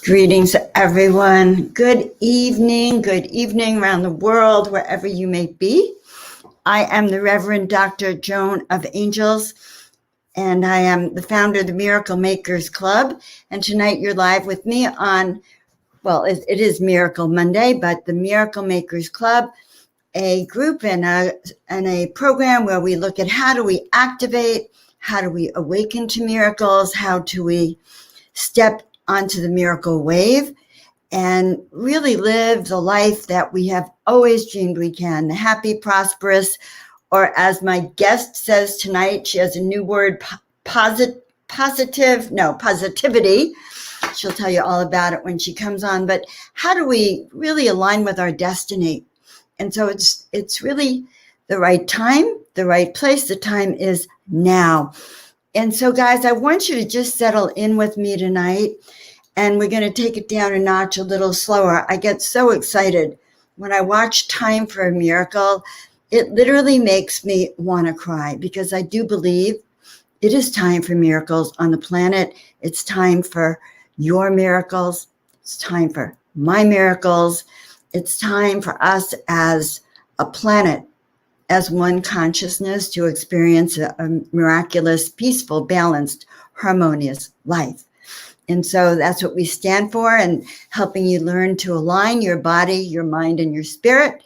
Greetings, everyone. Good evening around the world, wherever you may be. I am the Reverend Dr. Joan of Angels, and I am the founder of the Miracle Makers Club. And tonight you're live with me on, it is Miracle Monday, but the Miracle Makers Club, a group and a program where we look at how do we activate, how do we awaken to miracles, how do we step onto the miracle wave and really live the life that we have always dreamed we can, happy, prosperous, or as my guest says tonight, she has a new word, positivity. She'll tell you all about it when she comes on, but how do we really align with our destiny? And so it's really the right time, the right place. The time is now. And so, guys, I want you to just settle in with me tonight, and we're going to take it down a notch a little slower. I get so excited when I watch Time for a Miracle. It literally makes me want to cry because I do believe it is time for miracles on the planet. It's time for your miracles. It's time for my miracles. It's time for us as a planet, as one consciousness, to experience a miraculous, peaceful, balanced, harmonious life. And so that's what we stand for, and helping you learn to align your body, your mind, and your spirit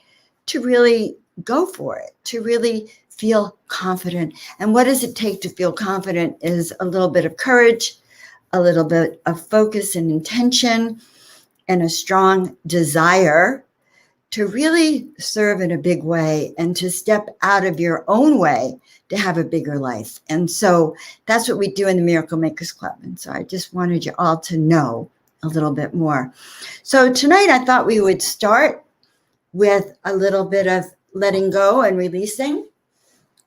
to really go for it, to really feel confident. And what does it take to feel confident is a little bit of courage, a little bit of focus and intention, and a strong desire to really serve in a big way and to step out of your own way to have a bigger life. And so that's what we do in the Miracle Makers Club. And so I just wanted you all to know a little bit more. So tonight I thought we would start with a little bit of letting go and releasing,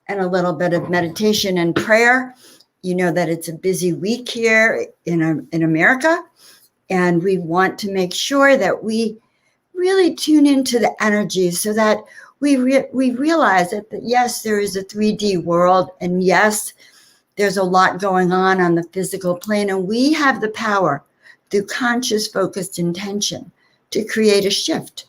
and a little bit of meditation and prayer. You know that it's a busy week here in America, and we want to make sure that we really tune into the energy so that we realize that, yes, there is a 3D world, and yes, there's a lot going on the physical plane, and we have the power through conscious, focused intention to create a shift.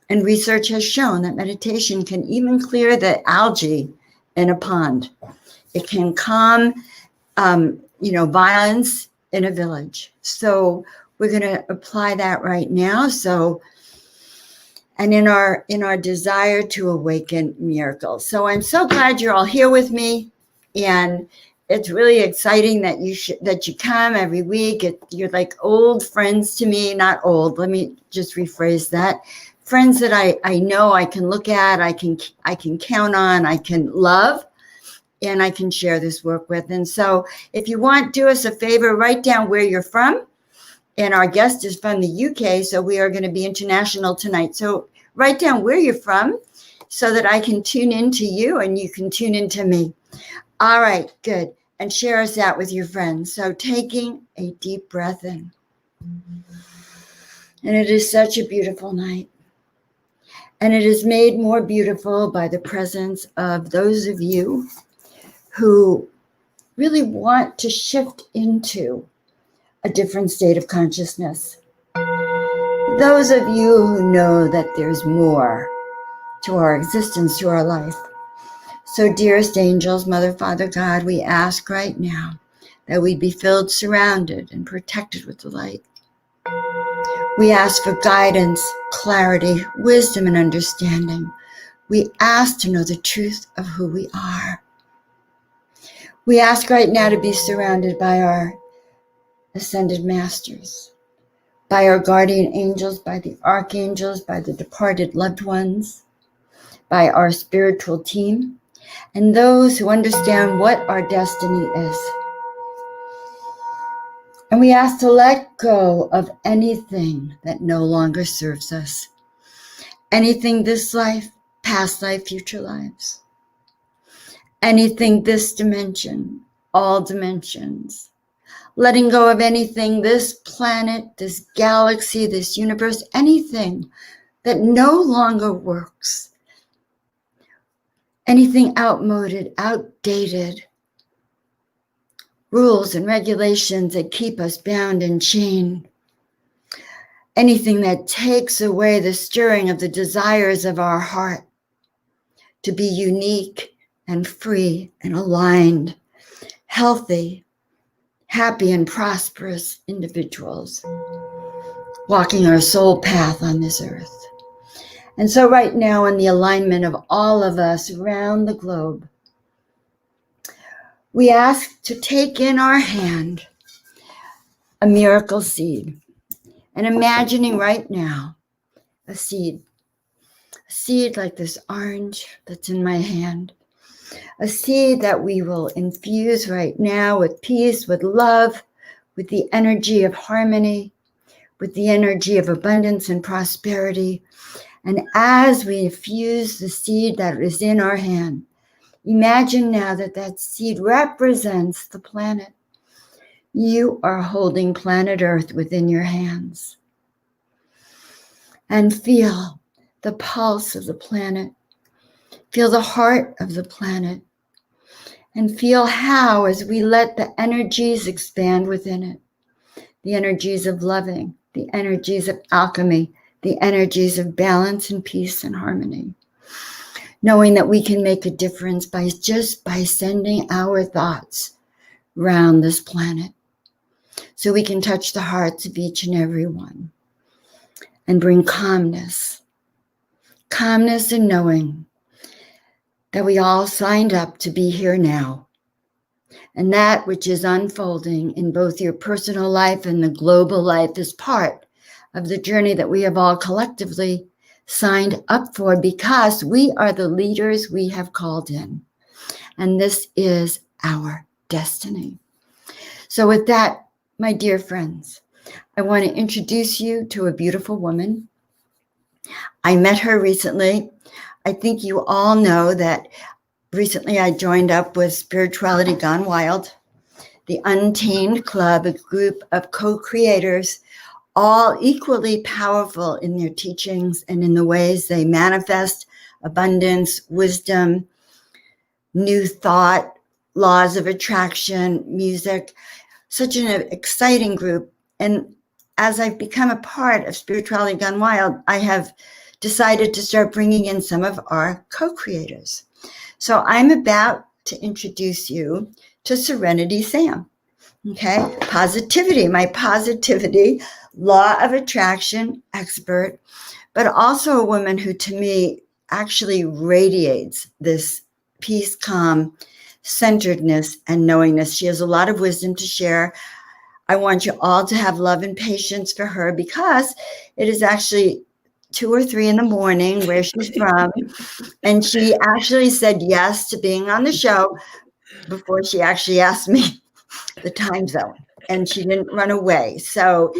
And research has shown that meditation can even clear the algae in a pond. It can calm, violence in a village. So we're going to apply that right now. And in our desire to awaken miracles. So I'm so glad you're all here with me, and it's really exciting that you come every week. You're like old friends to me. Not old. Let me just rephrase that. Friends that I know I can look at, I can count on, I can love, and I can share this work with. And so if you want, do us a favor, write down where you're from. And our guest is from the UK, so we are going to be international tonight. So write down where you're from so that I can tune into you and you can tune into me. All right, good. And share us out with your friends. So taking a deep breath in. And it is such a beautiful night. And it is made more beautiful by the presence of those of you who really want to shift into a different state of consciousness. Those of you who know that there's more to our existence, to our life. So dearest angels, Mother, Father, God, we ask right now that we be filled, surrounded, and protected with the light. We ask for guidance, clarity, wisdom, and understanding. We ask to know the truth of who we are. We ask right now to be surrounded by our ascended masters, by our guardian angels, by the archangels, by the departed loved ones, by our spiritual team, and those who understand what our destiny is. And we ask to let go of anything that no longer serves us. Anything this life, past life, future lives. Anything this dimension, all dimensions. Letting go of anything, this planet, this galaxy, this universe, anything that no longer works. Anything outmoded, outdated. Rules and regulations that keep us bound and chained. anything that takes away the stirring of the desires of our heart to be unique and free and aligned, healthy, happy and prosperous individuals walking our soul path on this earth. And so right now, in the alignment of all of us around the globe, we ask to take in our hand a miracle seed, and imagining right now a seed like this orange that's in my hand, a seed that we will infuse right now with peace, with love, with the energy of harmony, with the energy of abundance and prosperity. And as we infuse the seed that is in our hand, imagine now that that seed represents the planet. You are holding planet Earth within your hands. And feel the pulse of the planet. Feel the heart of the planet. And feel how, as we let the energies expand within it, the energies of loving, the energies of alchemy, the energies of balance and peace and harmony, knowing that we can make a difference by sending our thoughts around this planet, so we can touch the hearts of each and every one and bring calmness in knowing that we all signed up to be here now. And that which is unfolding in both your personal life and the global life is part of the journey that we have all collectively signed up for, because we are the leaders we have called in. And this is our destiny. So with that, my dear friends, I want to introduce you to a beautiful woman. I met her recently. I think you all know that recently I joined up with Spirituality Gone Wild, the Untamed Club, a group of co-creators, all equally powerful in their teachings and in the ways they manifest abundance, wisdom, new thought, laws of attraction, music. Such an exciting group. And as I've become a part of Spirituality Gone Wild, I have decided to start bringing in some of our co-creators. So I'm about to introduce you to Serenity Sam. Okay, my positivity, law of attraction expert, but also a woman who to me actually radiates this peace, calm, centeredness, and knowingness. She has a lot of wisdom to share. I want you all to have love and patience for her, because it is actually 2 or 3 in the morning where she's from. And she actually said yes to being on the show before she actually asked me the time zone, and she didn't run away. So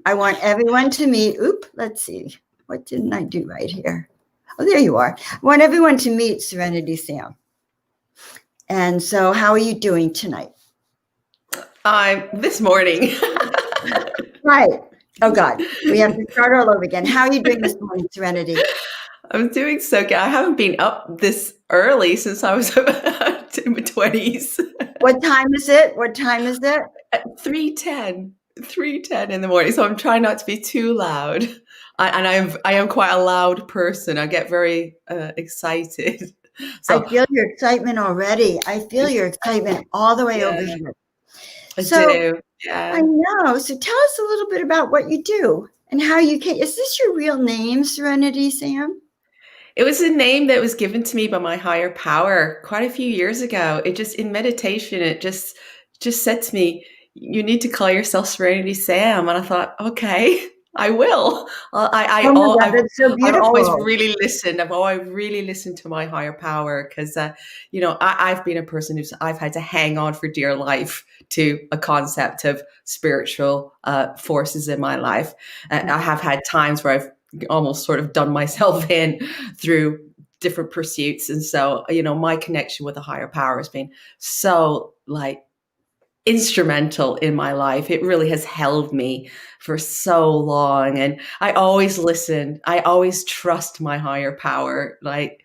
I want everyone to meet, let's see, what didn't I do right here? Oh, there you are. I want everyone to meet Serenity Sam. And so how are you doing tonight? This morning. Right. Oh God, we have to start all over again. How are you doing this morning, Serenity? I'm doing so good. I haven't been up this early since I was about in my 20s. What time is it? At 3:10 in the morning. So I'm trying not to be too loud. I am quite a loud person. I get very excited. So I feel your excitement already. I feel your excitement all the way over here. I So do. Yeah. I know. So tell us a little bit about what you do and how you can. Is this your real name, Serenity Sam? It was a name that was given to me by my higher power quite a few years ago. It just, in meditation, it just said to me, you need to call yourself Serenity Sam. And I thought, okay, I will. Oh my God, that's so beautiful. I've always really listened. I've always really listened to my higher power, because, I've been a person I've had to hang on for dear life to a concept of spiritual forces in my life. I have had times where I've almost sort of done myself in through different pursuits. And so, my connection with a higher power has been so instrumental in my life. It really has held me for so long. And I always listen. I always trust my higher power. I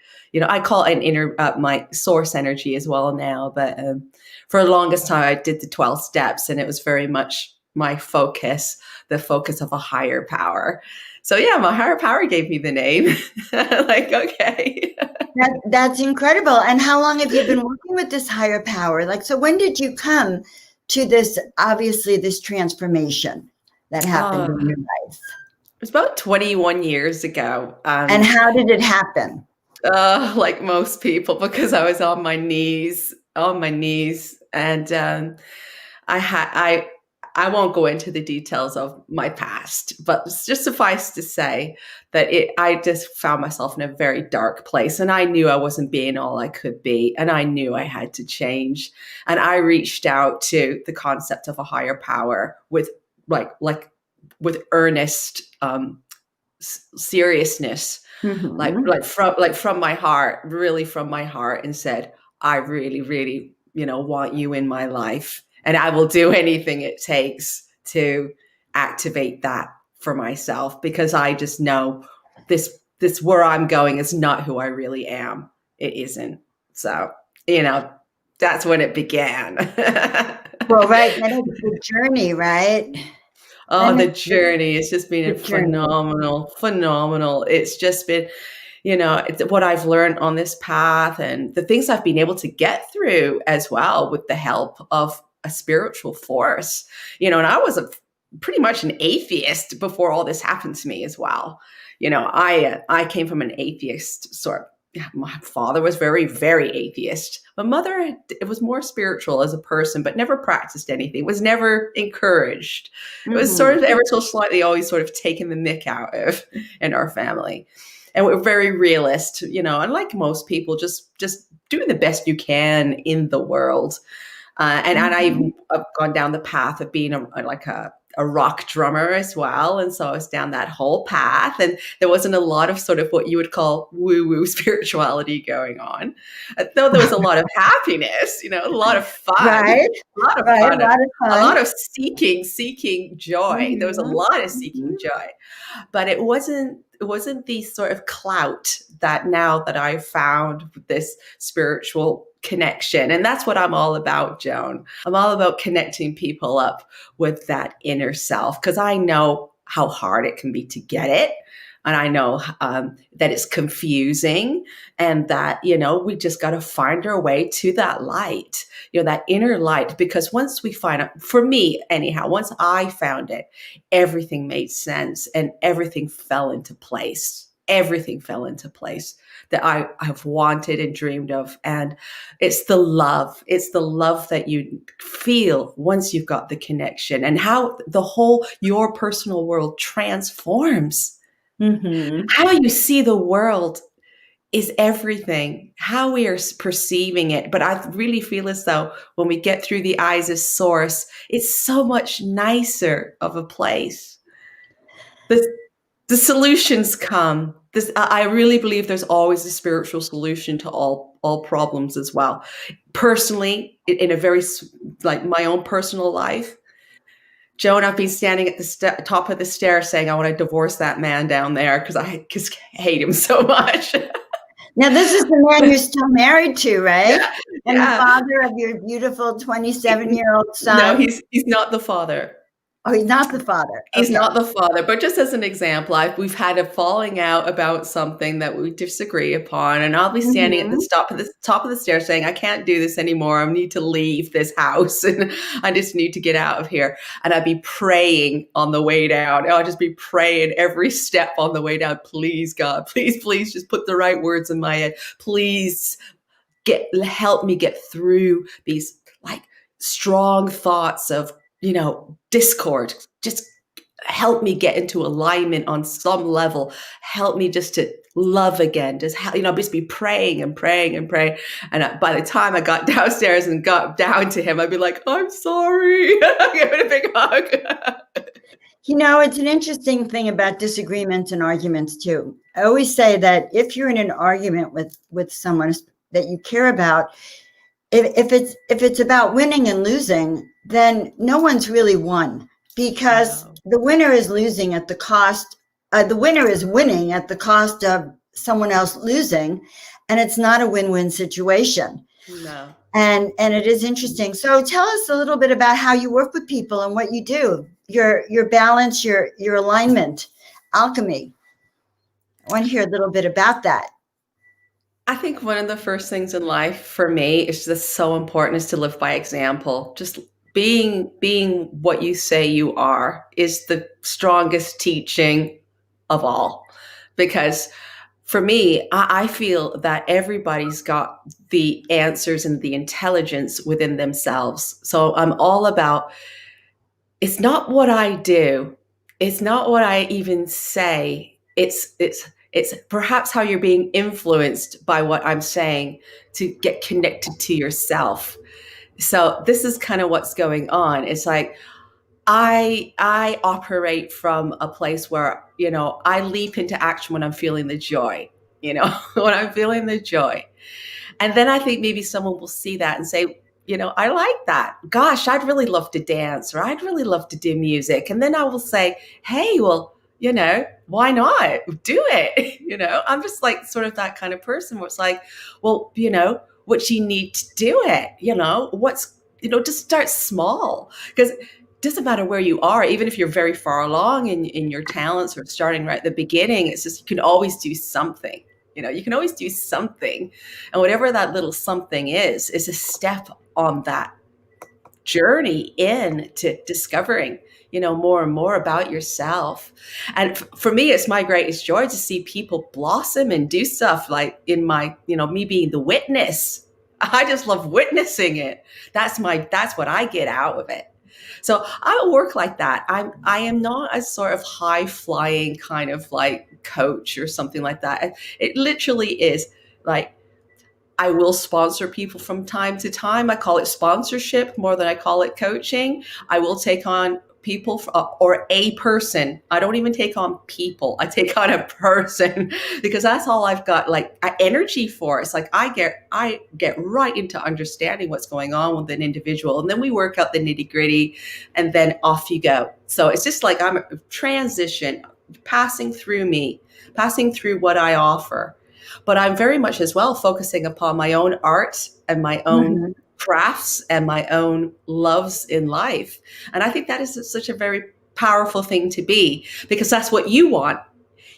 call it an inner, my source energy as well now. But for the longest time, I did the 12 steps, and it was very much my focus. the focus of a higher power. So yeah, my higher power gave me the name. Like, okay. That's incredible. And how long have you been working with this higher power? Like, so when did you come to this, obviously, this transformation that happened in your life? It was about 21 years ago. And how did it happen? Like most people, because I was on my knees, and I won't go into the details of my past, but just suffice to say that I just found myself in a very dark place, and I knew I wasn't being all I could be, and I knew I had to change. And I reached out to the concept of a higher power with with earnest seriousness, from my heart, really from my heart, and said, I really, really, want you in my life, and I will do anything it takes to activate that for myself, because I just know this where I'm going is not who I really am. It isn't. So, that's when it began. Well, right. Then it's the journey, right? Oh, the journey has just been phenomenal. It's just been, it's what I've learned on this path, and the things I've been able to get through as well with the help of a spiritual force. And I was pretty much an atheist before all this happened to me as well. I came from an atheist sort. My father was very, very atheist. My mother, it was more spiritual as a person, but never practiced anything, was never encouraged. It was sort of ever so slightly always sort of taken the mick out of in our family. And we're very realist, and like most people, just doing the best you can in the world. And I've gone down the path of being a rock drummer as well. And so I was down that whole path, and there wasn't a lot of sort of what you would call woo-woo spirituality going on. Though there was a lot of happiness, a lot of fun, right? A lot of fun, a lot of seeking joy. There was a lot of seeking joy, but it wasn't the sort of clout that now that I've found this spiritual connection. And that's what I'm all about, Joan. I'm all about connecting people up with that inner self, because I know how hard it can be to get it. And I know that it's confusing, and that, we just got to find our way to that light, that inner light. Because once we find it, for me anyhow, once I found it, everything made sense, and everything fell into place. Everything fell into place that I have wanted and dreamed of. And it's the love that you feel once you've got the connection, and how your personal world transforms. How you see the world is everything, how we are perceiving it. But I really feel as though when we get through the eyes of Source, it's so much nicer of a place. The solutions come. I really believe there's always a spiritual solution to all problems as well. Personally, in a very, like my own personal life, Joan, I've been standing at the top of the stairs saying, I want to divorce that man down there because I just hate him so much. Now, this is the man you're still married to, right? Yeah. And the father of your beautiful 27-year-old son. No, he's not the father. Oh, he's not the father. He's not the father. But just as an example, we've had a falling out about something that we disagree upon, and I'll be standing at the top of the stairs saying, I can't do this anymore. I need to leave this house, and I just need to get out of here. And I'd be praying on the way down. I'll just be praying every step on the way down. Please, God, please just put the right words in my head. Please help me get through these like strong thoughts of, discord. Just help me get into alignment on some level. Help me just to love again. Just just be praying and praying and praying. And by the time I got downstairs and got down to him, I'd be like, I'm sorry. Give it a big hug. It's an interesting thing about disagreements and arguments too. I always say that if you're in an argument with someone that you care about, if it's about winning and losing, then no one's really won, because the winner is losing at the cost. The winner is winning at the cost of someone else losing, and it's not a win-win situation. No. And it is interesting. So tell us a little bit about how you work with people and what you do. your balance, your alignment, alchemy. I want to hear a little bit about that. I think one of the first things in life for me is just so important is to live by example. Just being what you say you are is the strongest teaching of all. Because for me, I feel that everybody's got the answers and the intelligence within themselves. So I'm all about, it's not what I do, it's not what I even say. It's perhaps how you're being influenced by what I'm saying to get connected to yourself. So this is kind of what's going on. It's like I operate from a place where, I leap into action when I'm feeling the joy, when I'm feeling the joy. And then I think maybe someone will see that and say, I like that. Gosh, I'd really love to dance, or I'd really love to do music. And then I will say, hey, well, why not do it? I'm just like sort of that kind of person where it's like, well, what you need to do it, just start small, because it doesn't matter where you are, even if you're very far along in your talents or starting right at the beginning, it's just, you can always do something. You can always do something. And whatever that little something is a step on that journey into discovering, more and more about yourself. And for me, it's my greatest joy to see people blossom and do stuff, like in my, me being the witness. I just love witnessing it. That's what I get out of it. So I will work like that. I am not a sort of high flying kind of like coach or something like that. It literally is like, I will sponsor people from time to time. I call it sponsorship more than I call it coaching. I will take on people or a person. I don't even take on people. I take on a person because that's all I've got like energy for. It's like I get right into understanding what's going on with an individual, and then we work out the nitty-gritty, and then off you go. So it's just like I'm a transition, passing through what I offer. But I'm very much as well focusing upon my own art and my own crafts and my own loves in life. And I think that is such a very powerful thing to be, because that's what you want.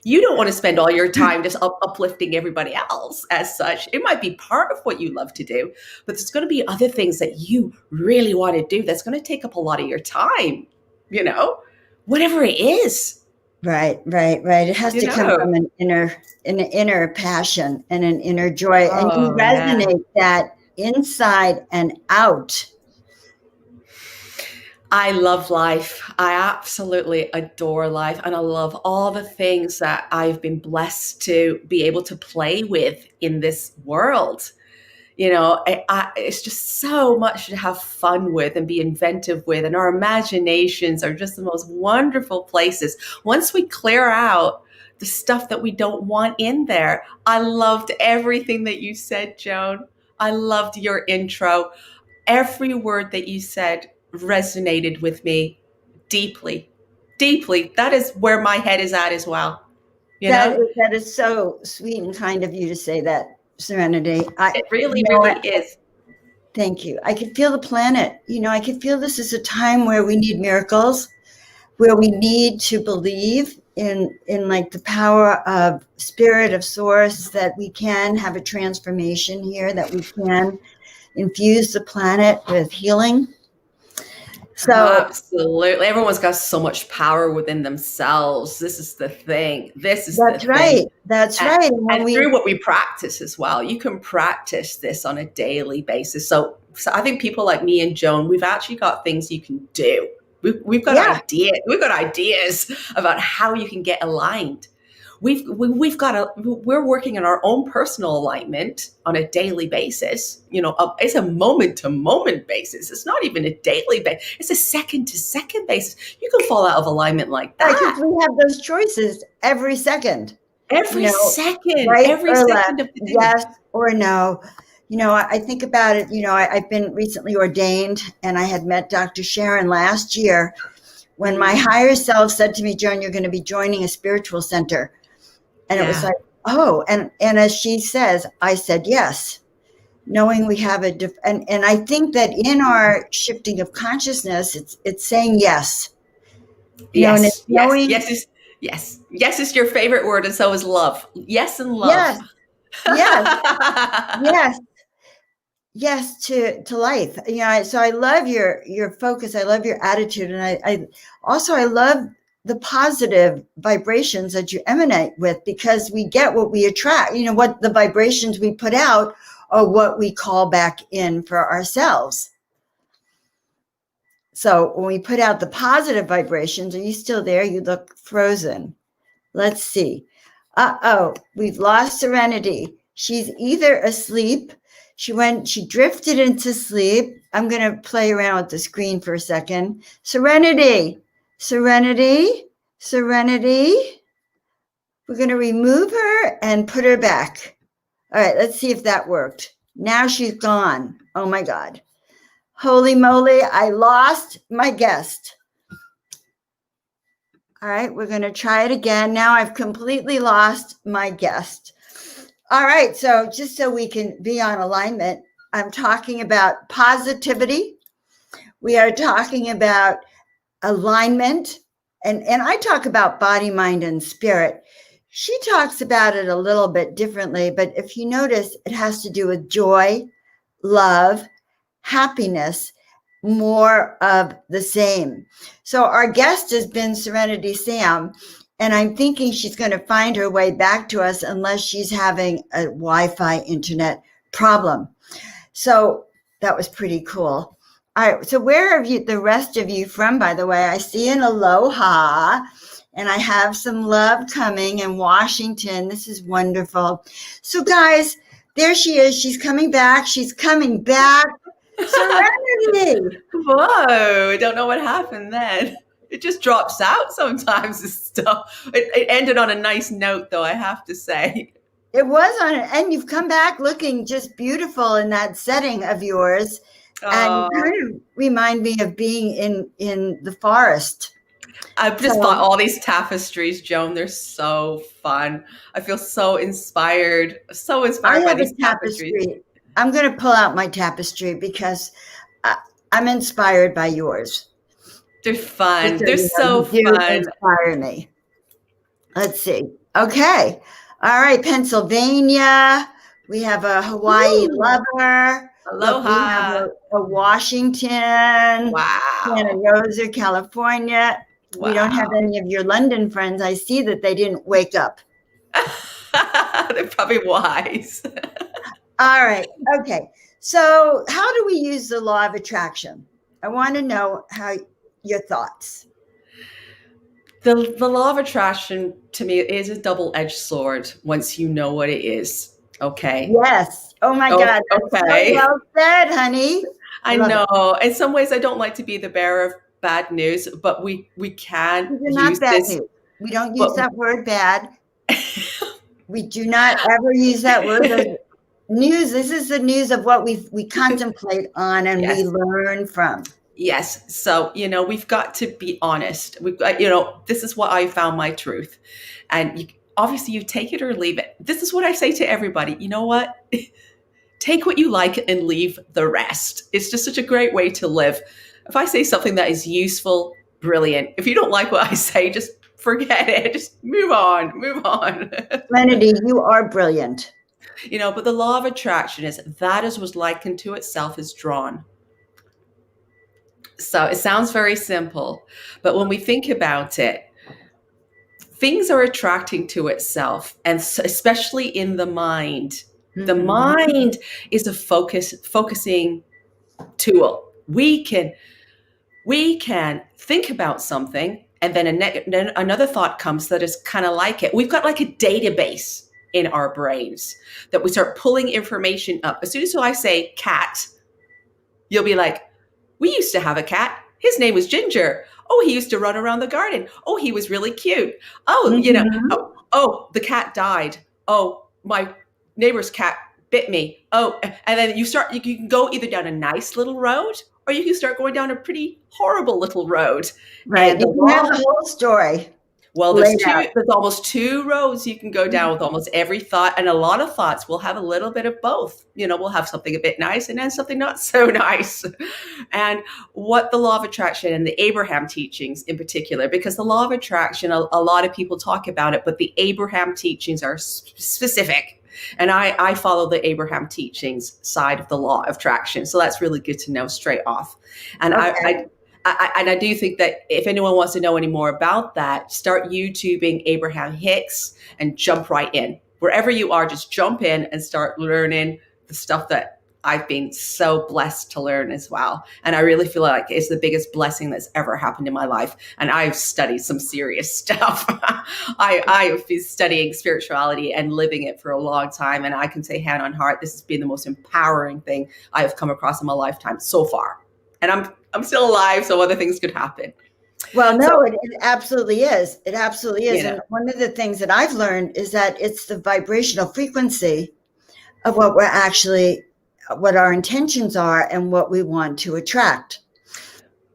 You don't want to spend all your time just uplifting everybody else as such. It might be part of what you love to do, but there's going to be other things that you really want to do that's going to take up a lot of your time, whatever it is. Right. It has to come from an inner passion and an inner joy. And you resonate that inside and out. I love life. I absolutely adore life. And I love all the things that I've been blessed to be able to play with in this world. It's just so much to have fun with and be inventive with. And our imaginations are just the most wonderful places. Once we clear out the stuff that we don't want in there. I loved everything that you said, Joan. I loved your intro. Every word that you said resonated with me deeply, deeply. That is where my head is at as well. That is so sweet and kind of you to say that, Serenity. It really is. Thank you. I can feel the planet. I can feel this is a time where we need miracles, where we need to believe in like the power of spirit, of source, that we can have a transformation here, that we can infuse the planet with healing. So absolutely, everyone's got so much power within themselves. This is the thing. That's right. That's right. And through what we practice as well, you can practice this on a daily basis. So I think people like me and Joan, we've actually got things you can do. We've got ideas. We've got ideas about how you can get aligned. We're working on our own personal alignment on a daily basis. It's a moment to moment basis. It's not even a daily basis. It's a second to second basis. You can fall out of alignment like that. Because we have those choices every second. Every second. Right every or second left, of the day. yes or no. I think about it. I've been recently ordained, and I had met Dr. Sharon last year when my higher self said to me, Joan, you're going to be joining a spiritual center. And it was like, oh, and as she says, I said yes, knowing we have and I think that in our shifting of consciousness, it's saying yes. And it's Yes, yes, knowing, yes, yes, yes is your favorite word, and so is love. Yes, and love. yes, yes, yes, yes to life. So I love your focus. I love your attitude, and I also I love the positive vibrations that you emanate with, because we get what we attract. What the vibrations we put out are what we call back in for ourselves. So when we put out the positive vibrations, are you still there? You look frozen. Let's see. We've lost Serenity. She's either asleep. She drifted into sleep. I'm going to play around with the screen for a second. Serenity, Serenity, Serenity. We're going to remove her and put her back. All right, let's see if that worked. Now she's gone. Oh my God. Holy moly, I lost my guest. All right, we're going to try it again. Now I've completely lost my guest. All right, so just so we can be on alignment, I'm talking about positivity. We are talking about alignment, and I talk about body, mind, and spirit. She talks about it a little bit differently, but if you notice, it has to do with joy, love, happiness, more of the same. So our guest has been Serenity Sam, and I'm thinking she's going to find her way back to us unless she's having a Wi-Fi internet problem. So that was pretty cool. All right, so where are the rest of you from, by the way? I see an aloha, and I have some love coming in Washington. This is wonderful. So guys, there she is. She's coming back. She's coming back. Serenity. Whoa, I don't know what happened then. It just drops out sometimes, this stuff. It ended on a nice note, though, I have to say. It was on it, and you've come back looking just beautiful in that setting of yours, and you kind of remind me of being in the forest. I've just bought all these tapestries, Joan. They're so fun. I feel so inspired by these tapestries. I'm going to pull out my tapestry because I'm inspired by yours. They're fun. They're so fun. Inspire me. Let's see. Okay. All right. Pennsylvania. We have a Hawaii lover. Aloha. Look, we have a Washington. Wow. Santa Rosa, California. Wow. We don't have any of your London friends. I see that they didn't wake up. They're probably wise. All right. Okay. So how do we use the law of attraction? I want to know your thoughts. The law of attraction, to me, is a double-edged sword once you know what it is. Okay. Yes. Oh my God. Okay. So well said, honey. I know. In some ways, I don't like to be the bearer of bad news, but we can use this. News. We don't use that word bad. We do not ever use that word. News. This is the news of what we contemplate on and we learn from. Yes. So, we've got to be honest. We've got, this is what I found my truth. And obviously you take it or leave it. This is what I say to everybody. You know what? Take what you like and leave the rest. It's just such a great way to live. If I say something that is useful, brilliant. If you don't like what I say, just forget it. Just move on. Serenity, you are brilliant. But the law of attraction is that is what's likened to itself is drawn. So it sounds very simple, but when we think about it, things are attracting to itself, and especially in the mind. Mm-hmm. The mind is a focusing tool. We can think about something, and then another thought comes that is kind of like it. We've got like a database in our brains that we start pulling information up. As soon as I say cat, you'll be like, we used to have a cat. His name was Ginger. Oh, he used to run around the garden. Oh, he was really cute. Oh, the cat died. Oh, my neighbor's cat bit me. Oh, and then you can go either down a nice little road or you can start going down a pretty horrible little road. Right. You have the whole story. Well, laid out. there's almost two roads you can go down with almost every thought. And a lot of thoughts will have a little bit of both. We'll have something a bit nice and then something not so nice. And what the law of attraction and the Abraham teachings in particular, because the law of attraction, a lot of people talk about it, but the Abraham teachings are specific. And I follow the Abraham teachings side of the law of attraction. So that's really good to know straight off. And Okay. I do think that if anyone wants to know any more about that, start YouTubing Abraham Hicks and jump right in. Wherever you are, just jump in and start learning the stuff that I've been so blessed to learn as well. And I really feel like it's the biggest blessing that's ever happened in my life. And I've studied some serious stuff. I have been studying spirituality and living it for a long time. And I can say hand on heart, this has been the most empowering thing I have come across in my lifetime so far. And I'm still alive, so other things could happen. Well, no, So, it absolutely is. It absolutely is. And one of the things that I've learned is that it's the vibrational frequency of what our intentions are and what we want to attract.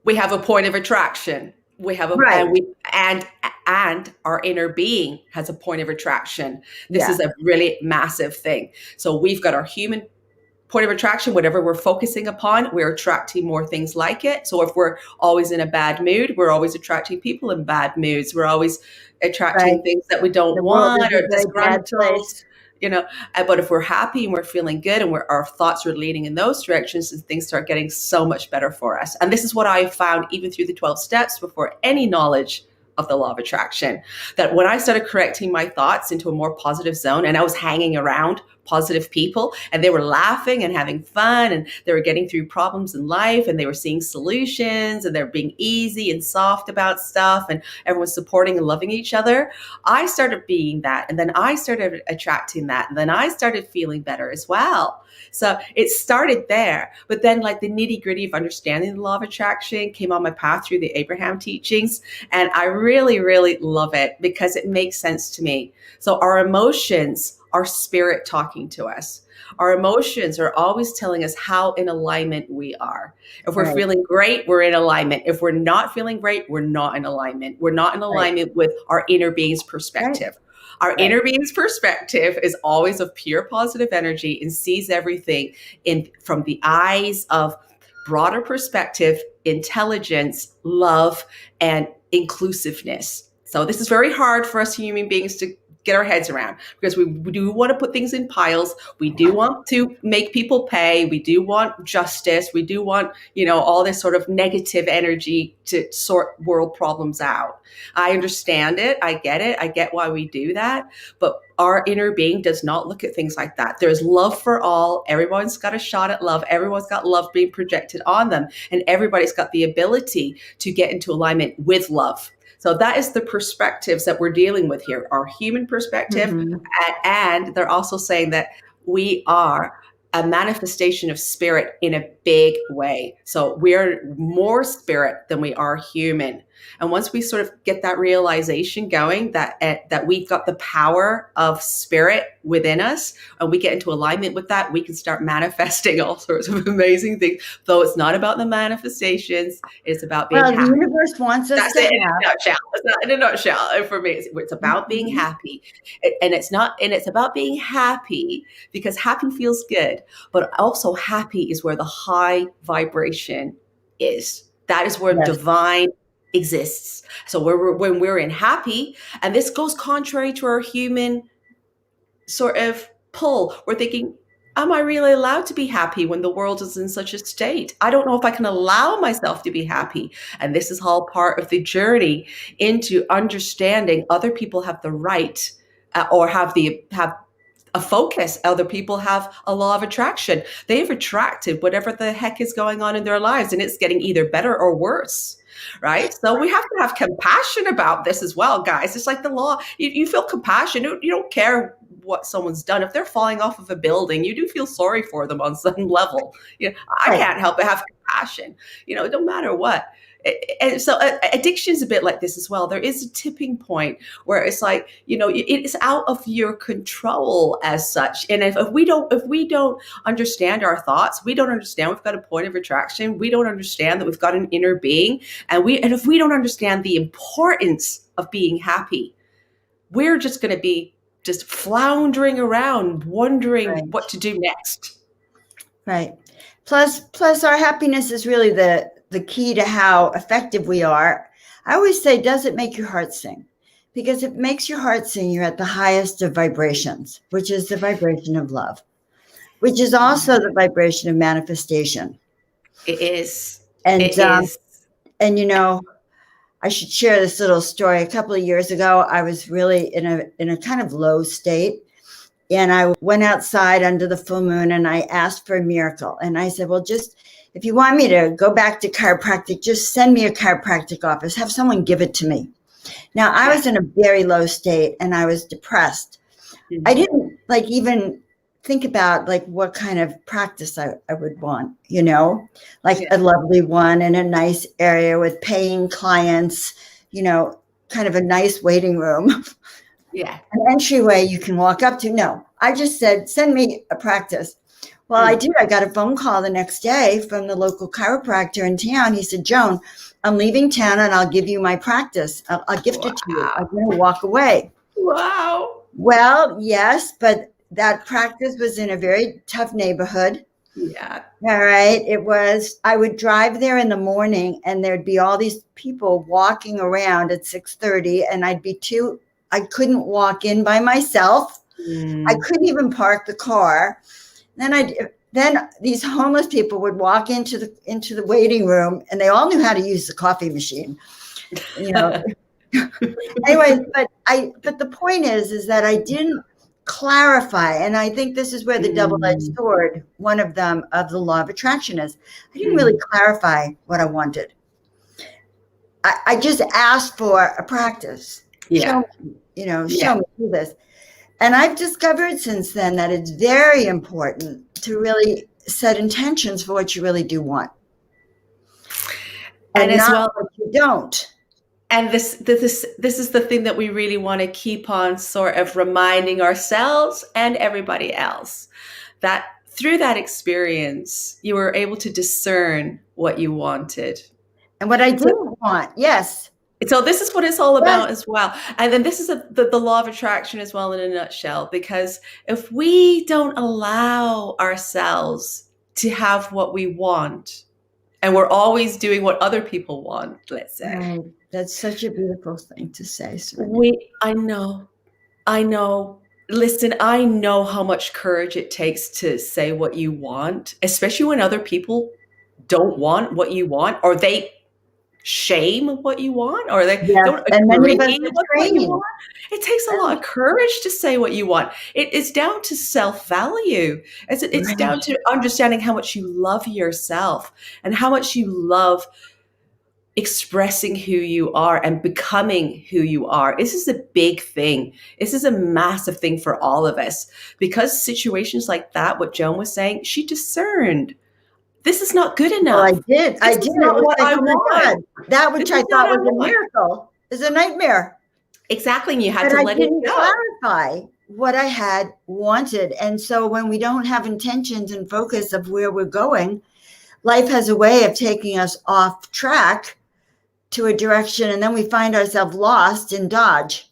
we have a point of attraction. We have Right. and our inner being has a point of attraction. This Yeah. is a really massive thing. So we've got our human point of attraction, whatever we're focusing upon, we're attracting more things like it. So if we're always in a bad mood, we're always attracting people in bad moods. We're always attracting Right. things that we don't The world want is or a very bad disgruntled. place. But if we're happy and we're feeling good and our thoughts are leading in those directions, and things start getting so much better for us. And this is what I found even through the 12 steps before any knowledge of the law of attraction, that when I started correcting my thoughts into a more positive zone and I was hanging around positive people and they were laughing and having fun and they were getting through problems in life and they were seeing solutions and they're being easy and soft about stuff and everyone's supporting and loving each other, I started being that. And then I started attracting that. And then I started feeling better as well. So it started there. But then like the nitty gritty of understanding the law of attraction came on my path through the Abraham teachings. And I really, really love it because it makes sense to me. So our emotions are spirit talking to us. Our emotions are always telling us how in alignment we are. If we're feeling great, we're in alignment. If we're not feeling great, we're not in alignment. We're not in alignment with our inner being's perspective. Our inner being's perspective is always of pure positive energy and sees everything from the eyes of broader perspective, intelligence, love, and inclusiveness. So this is very hard for us human beings to get our heads around because we do want to put things in piles. We do want to make people pay. We do want justice. We do want, all this sort of negative energy to sort world problems out. I understand it. I get it. I get why we do that. But our inner being does not look at things like that. There's love for all. Everyone's got a shot at love. Everyone's got love being projected on them. And everybody's got the ability to get into alignment with love. So that is the perspectives that we're dealing with here, our human perspective. Mm-hmm. And they're also saying that we are a manifestation of spirit in a big way. So we're more spirit than we are human. And once we sort of get that realization going that we've got the power of spirit within us and we get into alignment with that, we can start manifesting all sorts of amazing things. Though it's not about the manifestations, it's about being happy. The universe wants us to have. In a nutshell. It's not in a nutshell. For me, it's about being happy. And it's about being happy because happy feels good, but also happy is where the high vibration is. That is where divine exists. So when we're in happy, and this goes contrary to our human sort of pull, we're thinking, am I really allowed to be happy when the world is in such a state? I don't know if I can allow myself to be happy. And this is all part of the journey into understanding other people have the right or have a focus. Other people have a law of attraction. They've attracted whatever the heck is going on in their lives, and it's getting either better or worse. Right? So we have to have compassion about this as well, guys. It's like the law. You feel compassion. You don't care what someone's done. If they're falling off of a building, you do feel sorry for them on some level. I can't help but have compassion. It don't matter what. And so addiction is a bit like this as well. There is a tipping point where it's like, it's out of your control as such. And if we don't understand our thoughts, we don't understand we've got a point of attraction, we don't understand that we've got an inner being, and if we don't understand the importance of being happy, we're just going to be just floundering around, wondering Right. what to do next. Right. Plus our happiness is really the key to how effective we are. I always say, does it make your heart sing? Because if it makes your heart sing, you're at the highest of vibrations, which is the vibration of love, which is also the vibration of manifestation. It is. And It is. and I should share this little story. A couple of years ago, I was really in a kind of low state. And I went outside under the full moon and I asked for a miracle. And I said, well, just if you want me to go back to chiropractic, just send me a chiropractic office, have someone give it to me. Now, I was in a very low state and I was depressed. I didn't even think about what kind of practice I would want, a lovely one in a nice area with paying clients, kind of a nice waiting room. Yeah. An entryway you can walk up to. No, I just said, send me a practice. Well, I did. I got a phone call the next day from the local chiropractor in town. He said, Joan, I'm leaving town and I'll give you my practice. I'll gift it to you. I'm going to walk away. Wow. Well, yes, but that practice was in a very tough neighborhood. Yeah. All right. I would drive there in the morning and there'd be all these people walking around at 6:30 and I couldn't walk in by myself. I couldn't even park the car. Then these homeless people would walk into the waiting room and they all knew how to use the coffee machine. Anyway, but the point is that I didn't clarify, and I think this is where the double-edged sword, one of them of the law of attraction is. I didn't really clarify what I wanted. I just asked for a practice. Yeah. Show me do this. And I've discovered since then that it's very important to really set intentions for what you really do want. And as not what you don't. And this is the thing that we really want to keep on sort of reminding ourselves and everybody else, that through that experience, you were able to discern what you wanted. And what I didn't want, yes. So this is what it's all about as well. And then this is the law of attraction as well in a nutshell, because if we don't allow ourselves to have what we want, and we're always doing what other people want, let's say. Right. That's such a beautiful thing to say, Serenity. I know. Listen, I know how much courage it takes to say what you want, especially when other people don't want what you want, or they shame what you want, or they don't agree with what you want. It takes a lot of courage to say what you want. It's down to self-value. It's down to understanding how much you love yourself and how much you love expressing who you are and becoming who you are. This is a big thing. This is a massive thing for all of us, because situations like that, what Joan was saying, she discerned. This is not good enough. Well, I did. This is not what I want. That which I thought was a miracle is a nightmare. Exactly. And you had to let it go. Clarify what I had wanted. And so when we don't have intentions and focus of where we're going, life has a way of taking us off track to a direction, and then we find ourselves lost in dodge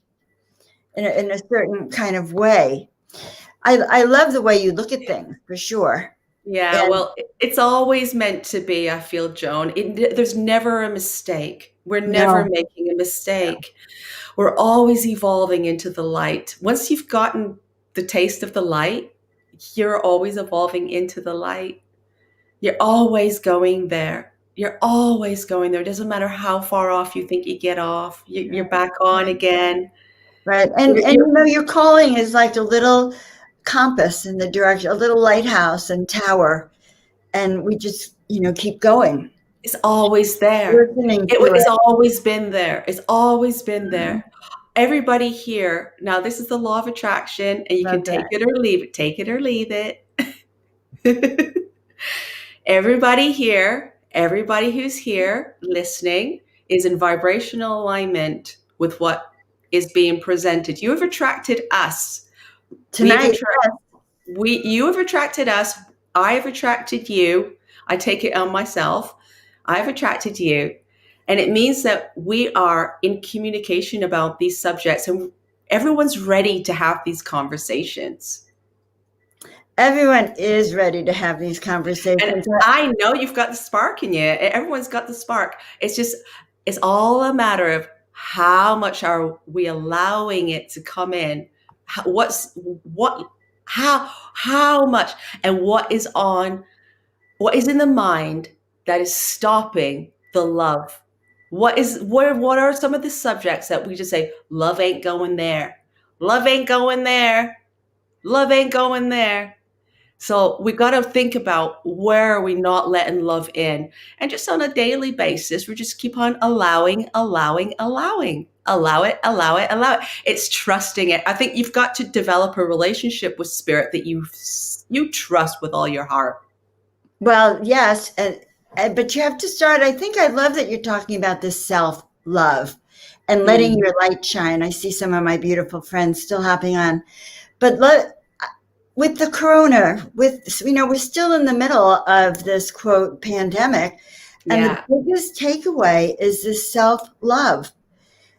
in a certain kind of way. I love the way you look at things, for sure. Yeah, well, it's always meant to be, I feel, Joan. There's never a mistake. We're never making a mistake. No. We're always evolving into the light. Once you've gotten the taste of the light, you're always evolving into the light. You're always going there. You're always going there. It doesn't matter how far off you think you get off. You're back on again. Right. And your calling is like a little compass in the direction, a little lighthouse and tower. And we just, keep going. It's always there. It's always been there. It's always been there. Everybody here. Now, this is the law of attraction, and you can take it or leave it. Take it or leave it. Everybody here, everybody who's here listening is in vibrational alignment with what is being presented. You have attracted us. Tonight. You have attracted us. I have attracted you. I take it on myself. I've attracted you. And it means that we are in communication about these subjects, and everyone's ready to have these conversations. Everyone is ready to have these conversations. And I know you've got the spark in you. Everyone's got the spark. It's all a matter of how much are we allowing it to come in? How much, and what is in the mind that is stopping the love? What are some of the subjects that we just say, love ain't going there. Love ain't going there. Love ain't going there. So we've got to think about where are we not letting love in. And just on a daily basis, we just keep on allowing. Allow it, allow it, allow it. It's trusting it. I think you've got to develop a relationship with spirit that you trust with all your heart. Well, yes, but you have to start. I think I love that you're talking about this self-love and letting your light shine. I see some of my beautiful friends still hopping on. But with the corona, we're still in the middle of this, quote, pandemic. And the biggest takeaway is this self-love.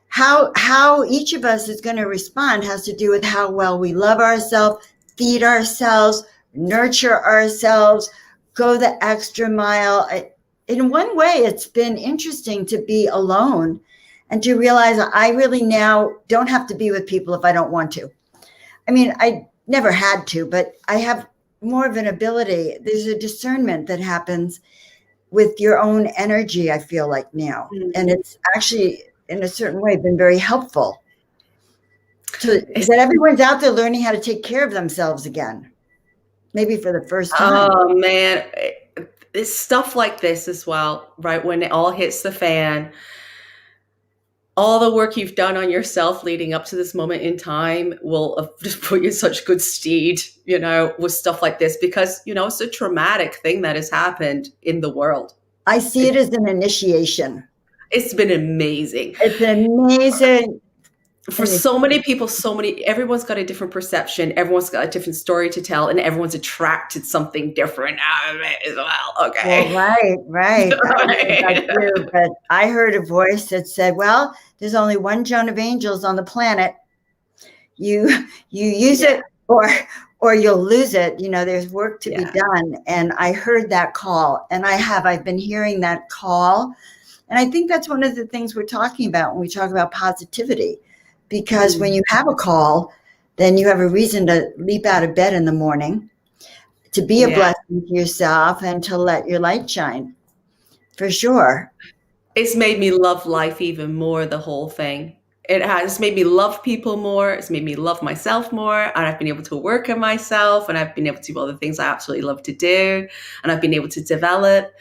How each of us is going to respond has to do with how well we love ourselves, feed ourselves, nurture ourselves, go the extra mile. In one way, it's been interesting to be alone and to realize I really now don't have to be with people if I don't want to. I mean, I never had to, but I have more of an ability. There's a discernment that happens with your own energy, I feel like now. And it's actually, in a certain way, been very helpful. That everyone's out there learning how to take care of themselves again. Maybe for the first time. Oh, man. It's stuff like this as well, right? When it all hits the fan, all the work you've done on yourself leading up to this moment in time will have just put you in such good stead, with stuff like this, because, it's a traumatic thing that has happened in the world. I see it as an initiation. It's been amazing. It's amazing. For so many people, everyone's got a different perception. Everyone's got a different story to tell, and everyone's attracted something different out of it as well. Okay. Well, right. I do, but I heard a voice that said, well, there's only one Joan of Angels on the planet. You use it or you'll lose it. There's work to be done. And I heard that call, and I've been hearing that call. And I think that's one of the things we're talking about when we talk about positivity. Because when you have a call, then you have a reason to leap out of bed in the morning, to be a blessing to yourself and to let your light shine, for sure. It's made me love life even more, the whole thing. It has made me love people more. It's made me love myself more. And I've been able to work on myself, and I've been able to do all the things I absolutely love to do. And I've been able to develop.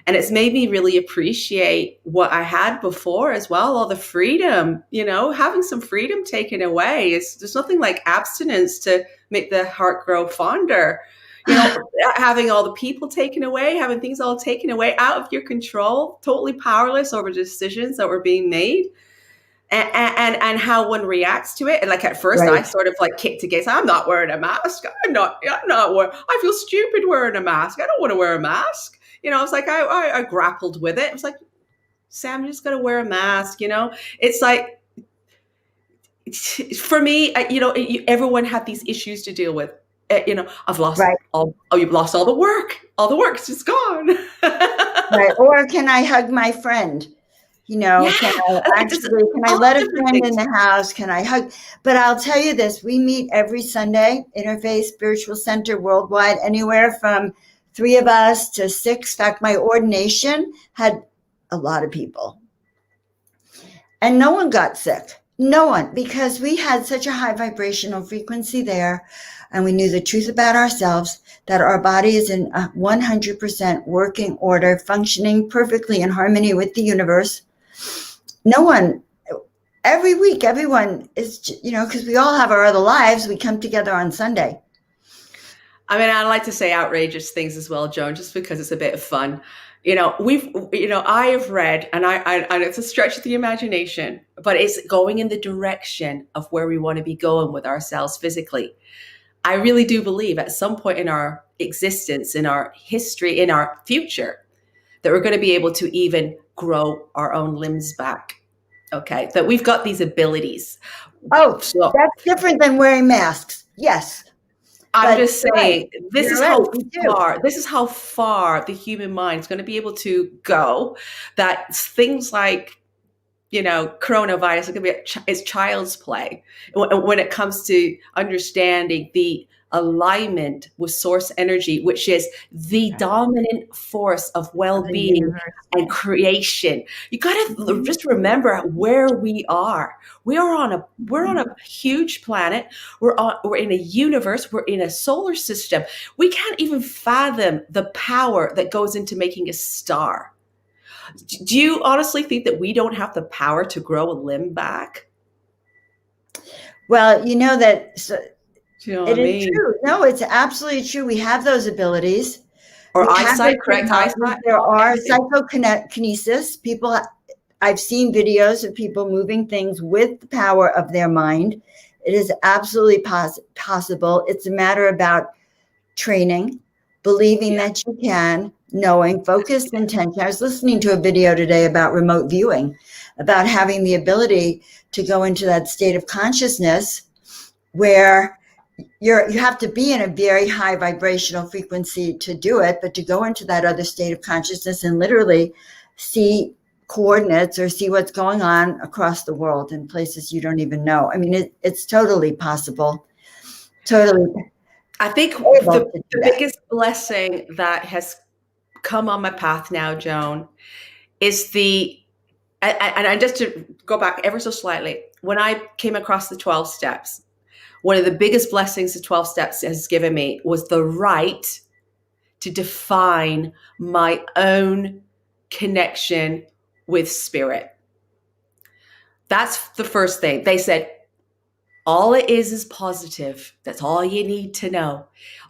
And it's made me really appreciate what I had before as well, all the freedom, having some freedom taken away. There's nothing like abstinence to make the heart grow fonder. Having all the people taken away, having things all taken away out of your control, totally powerless over decisions that were being made. And how one reacts to it. And like at first I sort of like kicked against, I'm not wearing a mask. I feel stupid wearing a mask. I don't want to wear a mask. It's like I grappled with it. It was like, Sam, you just got to wear a mask. It's like, for me, everyone had these issues to deal with. I've lost you've lost all the work. All the work's just gone. Right. Or can I hug my friend? Can I let a friend in the house? Can I hug? But I'll tell you this, we meet every Sunday, Interfaith Spiritual Center worldwide, anywhere from 3 of us to 6. In fact, my ordination had a lot of people. And no one got sick. No one, because we had such a high vibrational frequency there. And we knew the truth about ourselves, that our body is in 100% working order, functioning perfectly in harmony with the universe. No one, every week, everyone is, because we all have our other lives, we come together on Sunday. I mean, I like to say outrageous things as well, Joan, just because it's a bit of fun. I have read, and it's a stretch of the imagination, but it's going in the direction of where we want to be going with ourselves physically. I really do believe at some point in our existence, in our history, in our future, that we're going to be able to even grow our own limbs back. Okay, that we've got these abilities. Oh, So that's different than wearing masks. Yes, I'm but just saying, you're right. We do. this is how far the human mind is going to be able to go. That things like, coronavirus are going to be is child's play when it comes to understanding the alignment with source energy, which is the dominant force of Of the well-being universe. and creation. You got to Mhm. just remember where we are. We're on a huge planet. We're in a universe. We're in a solar system. We can't even fathom the power that goes into making a star. Do you honestly think that we don't have the power to grow a limb back? Well, you know that Do you know what I it is mean? true. No, it's absolutely true. We have those abilities. Or We have those eyesight, correct technologies. eyesight, There are everything. psychokinesis. People, I've seen videos of people moving things with the power of their mind. It is absolutely possible. It's a matter about training, believing Yeah. that you can, knowing, focused intention. I was listening to a video today about remote viewing, about having the ability to go into that state of consciousness where you have to be in a very high vibrational frequency to do it, but to go into that other state of consciousness and literally see coordinates or see what's going on across the world in places you don't even know. I mean, it's totally possible, totally I think able the, to do the that. biggest blessing that has come on my path now, Joan, is and I just to go back ever so slightly, when I came across the 12 steps, one of the biggest blessings the 12 steps has given me was the right to define my own connection with spirit. That's the first thing. They said, all it is positive. That's all you need to know.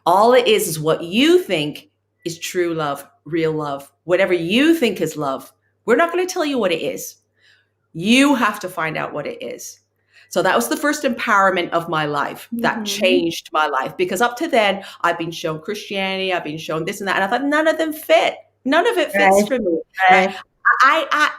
All it is what you think is true love, real love, whatever you think is love. We're not going to tell you what it is. You have to find out what it is. So that was the first empowerment of my life that Mhm. changed my life, because up to then I've been shown Christianity, I've been shown this and that, and I thought none of them fit. None of it fits Right, for me. Right? right.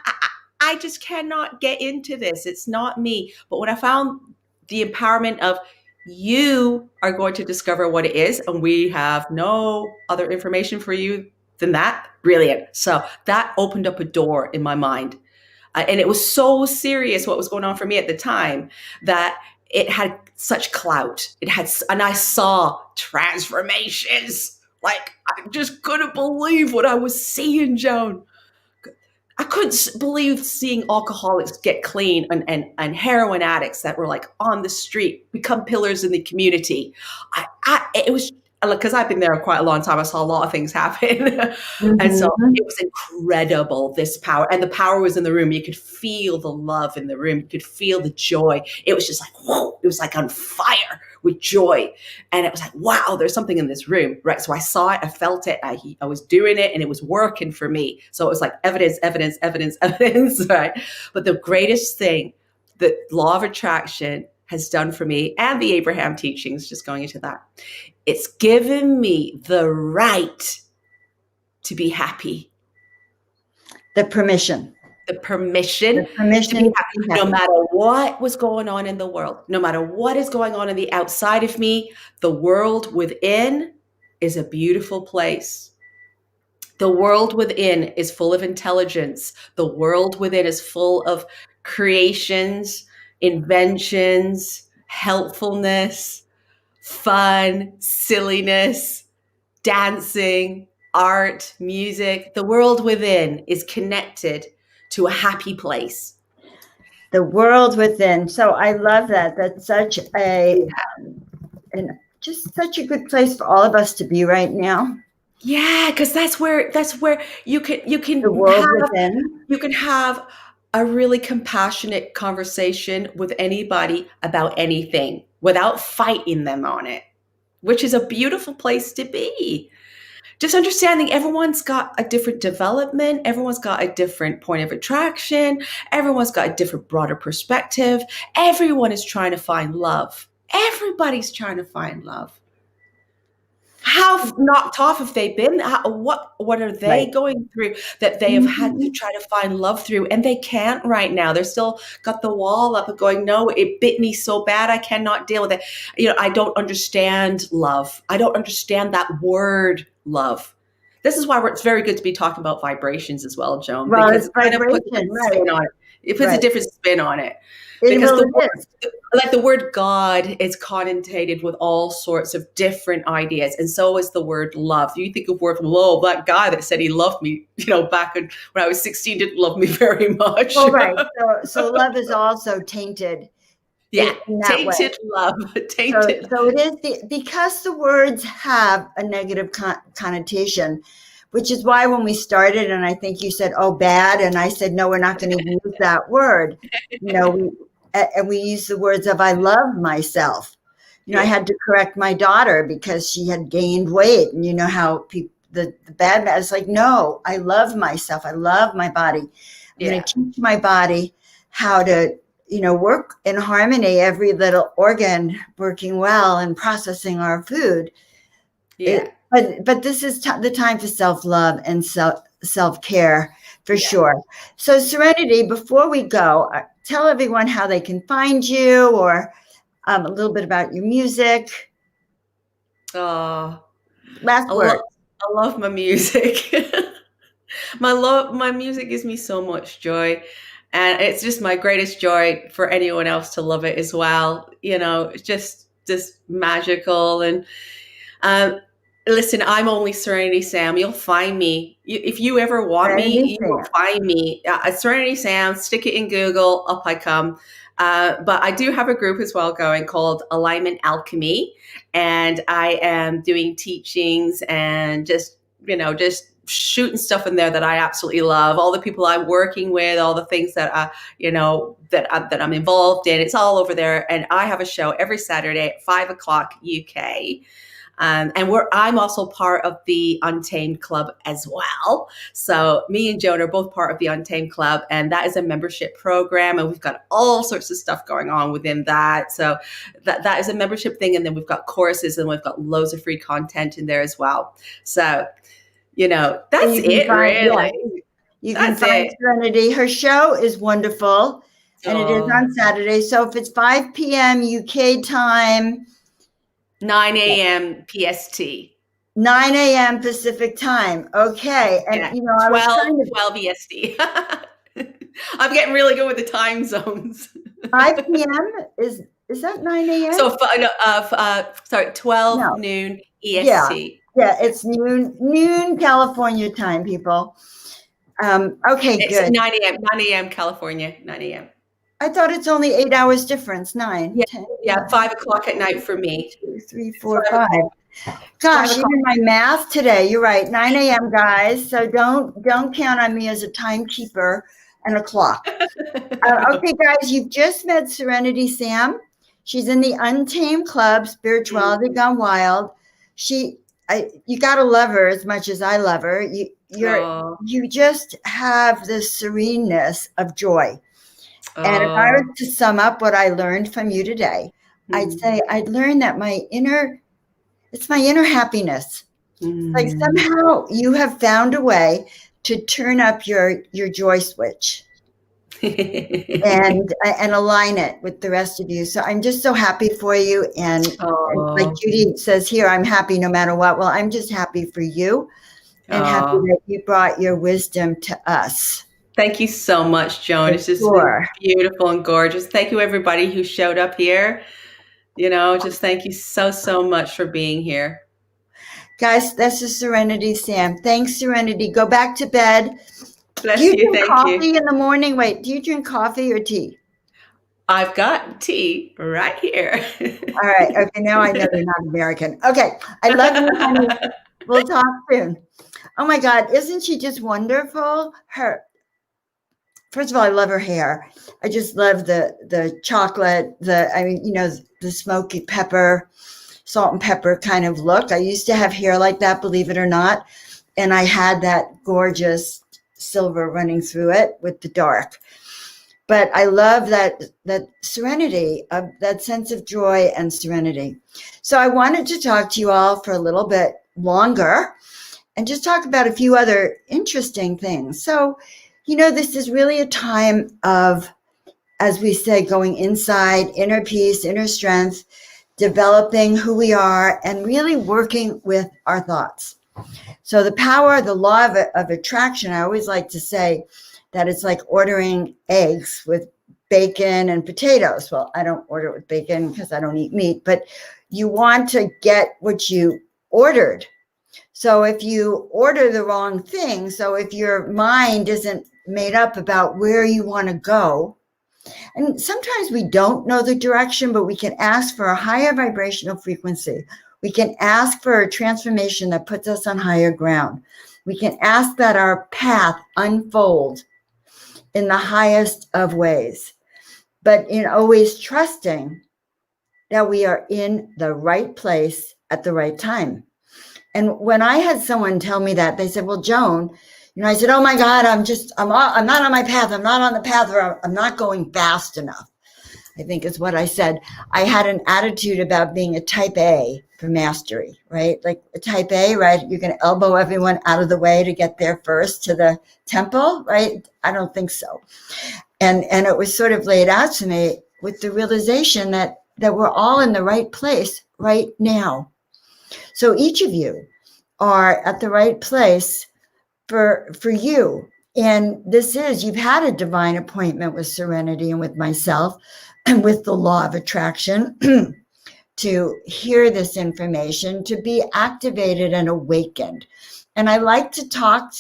I just cannot get into this. It's not me. But when I found the empowerment of you are going to discover what it is, and we have no other information for you than that, brilliant. So that opened up a door in my mind. And it was so serious what was going on for me at the time that it had such clout. And I saw transformations. Like, I just couldn't believe what I was seeing, Joan. I couldn't believe seeing alcoholics get clean, and heroin addicts that were like on the street become pillars in the community. It was because I've been there quite a long time. I saw a lot of things happen. And so Mhm. it was incredible, this power. And the power was in the room. You could feel the love in the room. You could feel the joy. It was just like, whoa, it was like on fire with joy. And it was like, wow, there's something in this room, right? So I saw it, I felt it, I was doing it, and it was working for me. So it was like evidence, evidence, evidence, evidence, right? But the greatest thing that law of attraction has done for me, and the Abraham teachings, just going into that, it's given me the right to be happy, The permission, the the permission to be permission to be happy, no happy. matter what was going on in the world, no matter what is going on the outside of me. The world within is a beautiful place. The world within is full of intelligence. The world within is full of creations, inventions, helpfulness, fun, silliness, dancing, art, music. The world within is connected to a happy place. The world within. So I love that. That's such just such a good place for all of us to be right now. Yeah, because that's where you can The world within. have a really compassionate conversation with anybody about anything without fighting them on it, which is a beautiful place to be. just understanding everyone's got a different development, everyone's got a different point of attraction, everyone's got a different broader perspective. Everyone is trying to find love. Everybody's trying to find love. How knocked off have they been? What are they Right. going through that they have had to try to find love through, and they can't right now? They're still got the wall up and going, no, it bit me so bad, I cannot deal with it. I don't understand love. I don't understand that word love. This is why it's very good to be talking about vibrations as well, Joan, Well, because it's it kind of puts a vibration, different right? spin on it. It puts a Right. different spin on it. Because Well, the it is. word, like the word God, is connotated with all sorts of different ideas, and so is the word love. You think of word love, that guy that said he loved me, back when I was 16, didn't love me very much. Well, right. So love is also tainted Yeah, in that way. tainted love, So, tainted. so it is because the words have a negative connotation, which is why when we started, and I think you said, "Oh, bad," and I said, "No, we're not going to use that word." And we use the words of "I love myself." I Yeah, had to correct my daughter because she had gained weight, and you know how people the bad is like, "No, I love myself. I love my body. I'm going yeah, to teach my body how to." Work in harmony, every little organ working well and processing our food. yeah, But this is the time for self-love and self-care for yeah. sure. So Serenity, before we go, tell everyone how they can find you, or a little bit about your music. Oh, Last word. I love my music. My music gives me so much joy, and it's just my greatest joy for anyone else to love it as well. It's just magical. And um, listen, I'm only Serenity Sam. You'll find me if you ever want me. Serenity You will Sam. find me at Serenity Sam. Stick it in Google, up I come. But I do have a group as well going called Alignment Alchemy, and I am doing teachings and just shooting stuff in there that I absolutely love. All the people I'm working with, all the things that that I'm involved in. It's all over there. And I have a show every Saturday at 5 o'clock UK. And I'm also part of the Untamed Club as well. So me and Joan are both part of the Untamed Club, and that is a membership program, and we've got all sorts of stuff going on within that. So that is a membership thing, and then we've got courses, and we've got loads of free content in there as well. So And that's you can it, find, yeah, really. you can That's find it. Serenity. Her show is wonderful, and it is Oh, on Saturday. So if it's 5 p.m. UK time, 9 a.m. PST. 9 a.m. Pacific time. Okay. And, Yeah, I was 12, trying to 12 EST. I'm getting really good with the time zones. 5 p.m. Is that 9 a.m.? So, sorry, 12 No. noon Yeah. EST. Yeah. Yeah. It's noon California time, people. Okay, It's good. 9 a.m. California, 9 a.m. I thought it's only 8 hours difference. 9, Yeah, 10, yeah, 11, 5 o'clock at night for me. 2, 3, It's 4, 5 5. o'clock. 5 Gosh, o'clock. even my math today. You're right. 9 a.m. guys. So don't count on me as a timekeeper and a clock. Okay, guys, you've just met Serenity Sam. She's in the Untamed Club, Spirituality Gone Wild. You gotta love her as much as I love her. Oh, You just have this sereneness of joy. And if I oh, was to sum up what I learned from you today, I'd mm, say I'd learned that it's my inner happiness. Like mm. somehow you have found a way to turn up your joy switch and align it with the rest of you. So I'm just so happy for you. And like Oh, Judy says here, I'm happy no matter what. Well, I'm just happy for you and happy oh. that you brought your wisdom to us. Thank you so much, Joan. For It's just been sure. beautiful and gorgeous. Thank you, everybody who showed up here. Just thank you so, so much for being here. Guys, this is Serenity Sam. Thanks, Serenity. Go back to bed. Do Bless you you. drink Thank you. coffee in the morning? Wait, do you drink coffee or tea? I've got tea right here. All right. Okay. Now I know you're not American. Okay. I love you, honey. We'll talk soon. Oh my God. Isn't she just wonderful? First of all, I love her hair. I just love the chocolate, the smoky pepper. salt and pepper kind of look. I used to have hair like that, believe it or not. And I had that gorgeous silver running through it with the dark. But I love that serenity, that sense of joy and serenity. So I wanted to talk to you all for a little bit longer and just talk about a few other interesting things. So, this is really a time of, as we say, going inside, inner peace, inner strength, developing who we are, and really working with our thoughts. So the power, the law of attraction, I always like to say that it's like ordering eggs with bacon and potatoes. Well, I don't order it with bacon because I don't eat meat, but you want to get what you ordered. So if you order the wrong thing, so if your mind isn't made up about where you want to go, and sometimes we don't know the direction, but we can ask for a higher vibrational frequency. We can ask for a transformation that puts us on higher ground. We can ask that our path unfold in the highest of ways, but in always trusting that we are in the right place at the right time. And when I had someone tell me that, they said, well, Joan, I said, oh my God, I'm not on my path. I'm not on the path, or I'm not going fast enough, I think is what I said. I had an attitude about being a type A for mastery, right? Like a type A, right? You're going to elbow everyone out of the way to get there first to the temple, right? I don't think so. And it was sort of laid out to me with the realization that we're all in the right place right now. So each of you are at the right place for you. And you've had a divine appointment with Serenity and with myself and with the law of attraction to hear this information, to be activated and awakened. And I like to talk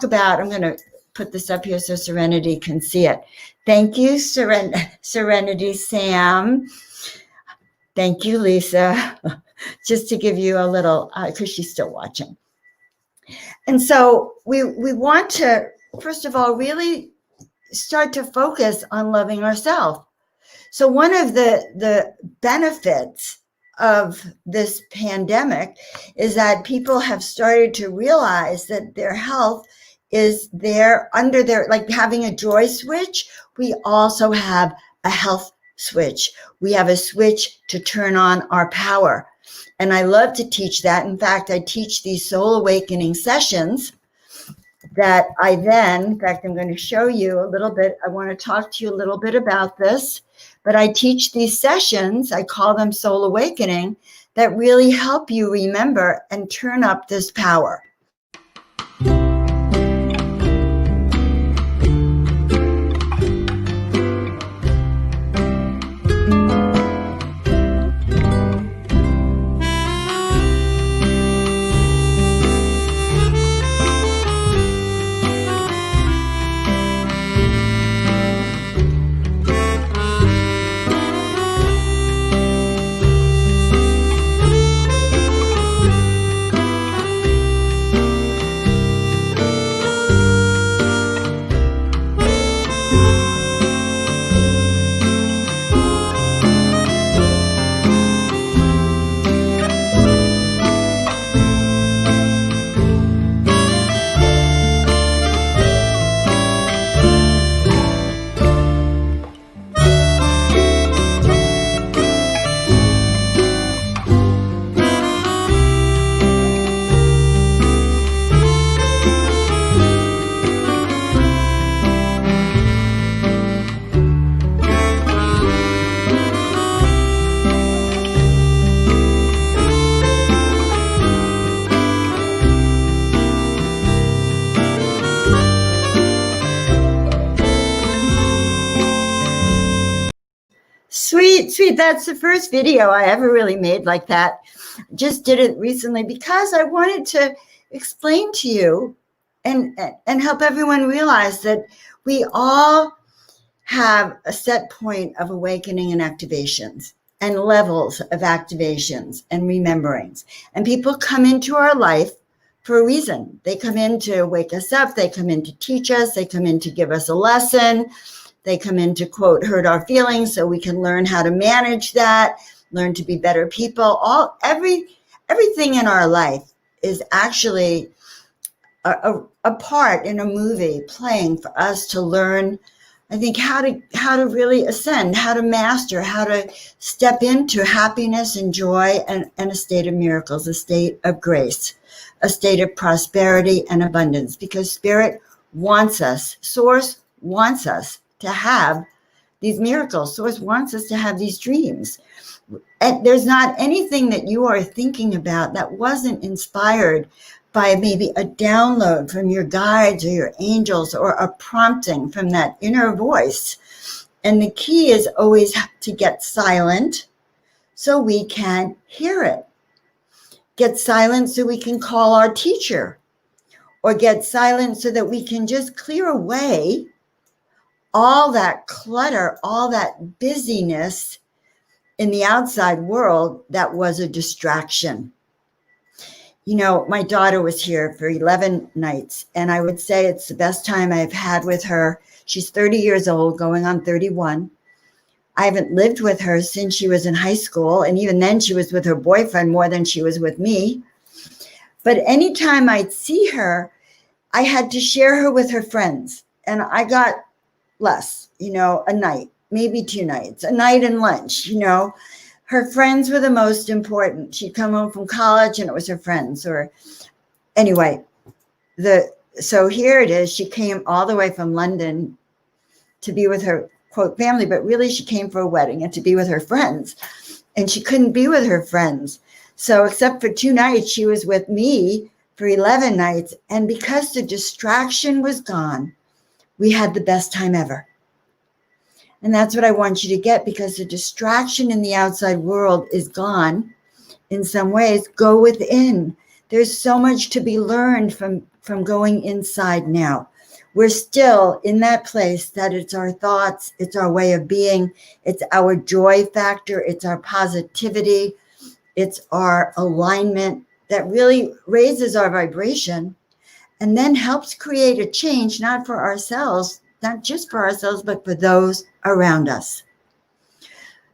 about, I'm going to put this up here so Serenity can see it. Thank you, Serenity Sam. Thank you, Lisa. Just to give you a little, because she's still watching. And so we want to, first of all, really start to focus on loving ourselves. So one of the benefits of this pandemic is that people have started to realize that their health is there under their, like having a joy switch. We also have a health switch. We have a switch to turn on our power. And I love to teach that. In fact, I teach these soul awakening sessions that in fact, I'm going to show you a little bit. I want to talk to you a little bit about this, but I teach these sessions, I call them soul awakening, that really help you remember and turn up this power. Sweet. That's the first video I ever really made like that. Just did it recently because I wanted to explain to you and help everyone realize that we all have a set point of awakening and activations and levels of activations and rememberings. And people come into our life for a reason. They come in to wake us up. They come in to teach us. They come in to give us a lesson. They come in to, quote, hurt our feelings so we can learn how to manage that learn to be better people. Everything in our life is actually a part in a movie playing for us to learn, I think, how to really ascend, how to master, how to step into happiness and joy and a state of miracles, a state of grace, a state of prosperity and abundance, because Spirit wants us, Source wants us to have these miracles. Source wants us to have these dreams. And there's not anything that you are thinking about that wasn't inspired by maybe a download from your guides or your angels, or a prompting from that inner voice. And the key is always to get silent so we can hear it. Get silent so we can call our teacher, or get silent so that we can just clear away all that clutter, all that busyness in the outside world that was a distraction. You know, my daughter was here for 11 nights, and I would say it's the best time I've had with her. She's 30 years old, going on 31. I haven't lived with her since she was in high school, and even then she was with her boyfriend more than she was with me. But anytime I'd see her, I had to share her with her friends, and I got less, a night, maybe 2 nights, a night and lunch, Her friends were the most important. She'd come home from college and it was her friends. Or anyway, so here it is. She came all the way from London to be with her, quote, family, but really she came for a wedding and to be with her friends. And she couldn't be with her friends. So except for 2 nights, she was with me for 11 nights. And because the distraction was gone, we had the best time ever. And that's what I want you to get, because the distraction in the outside world is gone in some ways. Go within. There's so much to be learned from going inside now. We're still in that place that it's our thoughts, it's our way of being, it's our joy factor, it's our positivity, it's our alignment that really raises our vibration and then helps create a change, not for ourselves, not just for ourselves, but for those around us.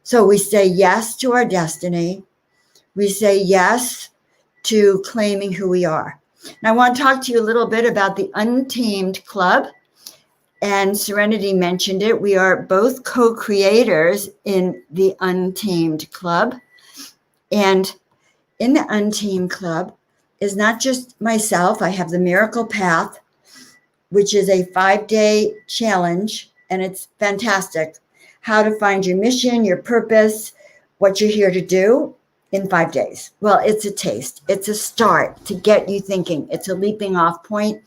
So we say yes to our destiny. We say yes to claiming who we are. And I want to talk to you a little bit about the Untamed Club. And Serenity mentioned it. We are both co-creators in the Untamed Club. And in the Untamed Club is not just myself. I have the Miracle Path, which is a 5-day challenge, and it's fantastic. How to find your mission, your purpose, what you're here to do in 5 days. Well, it's a taste. It's a start to get you thinking. It's a leaping off point.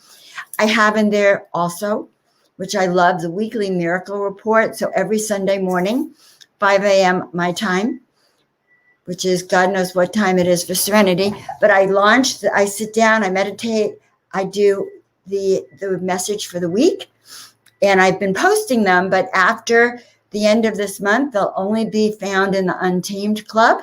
I have in there also, which I love, the weekly miracle report. So every Sunday morning, 5 a.m. my time, which is God knows what time it is for Serenity. But I sit down, I meditate, I do the message for the week, and I've been posting them, but after the end of this month, they'll only be found in the Untamed Club.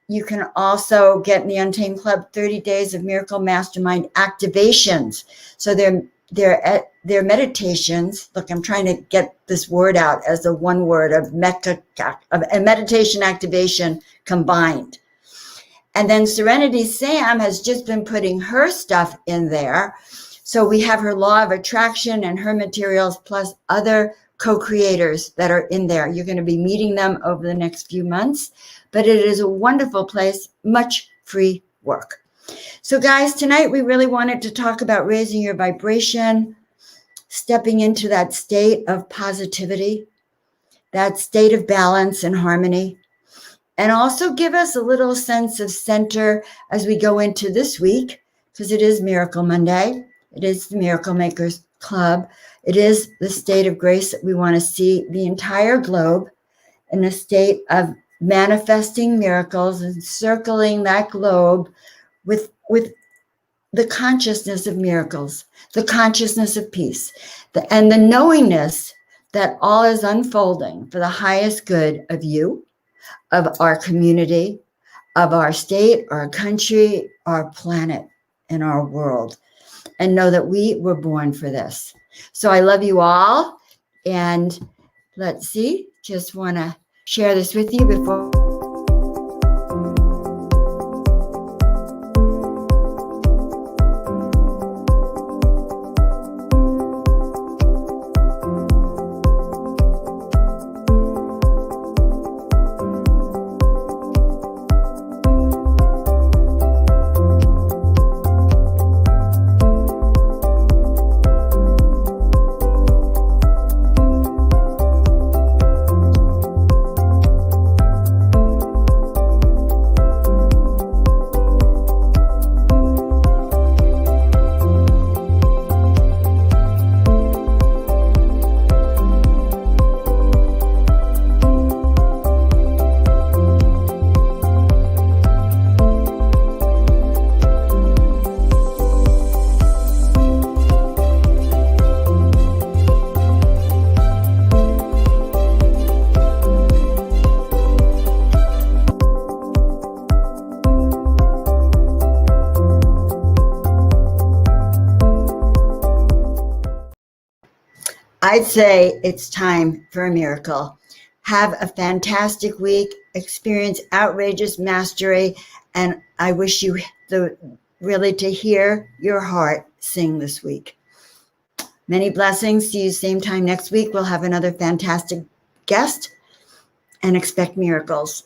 You can also get in the Untamed Club 30 days of Miracle Mastermind activations. So they're meditations. Look, I'm trying to get this word out as the one word of meditation activation combined. And then Serenity Sam has just been putting her stuff in there. So we have her law of attraction and her materials, plus other co-creators that are in there. You're going to be meeting them over the next few months, but it is a wonderful place, much free work. So guys, tonight we really wanted to talk about raising your vibration, stepping into that state of positivity, that state of balance and harmony, and also give us a little sense of center as we go into this week, because it is Miracle Monday. It is the Miracle Makers Club. It is the state of grace that we want to see the entire globe in a state of manifesting miracles and circling that globe with the consciousness of miracles, the consciousness of peace, and the knowingness that all is unfolding for the highest good of you, of our community, of our state, our country, our planet, and our world. And know that we were born for this. So I love you all. And let's see, just want to share this with you before I'd say it's time for a miracle. Have a fantastic week, experience outrageous mastery, and I wish you really to hear your heart sing this week. Many blessings. See you same time next week. We'll have another fantastic guest and expect miracles.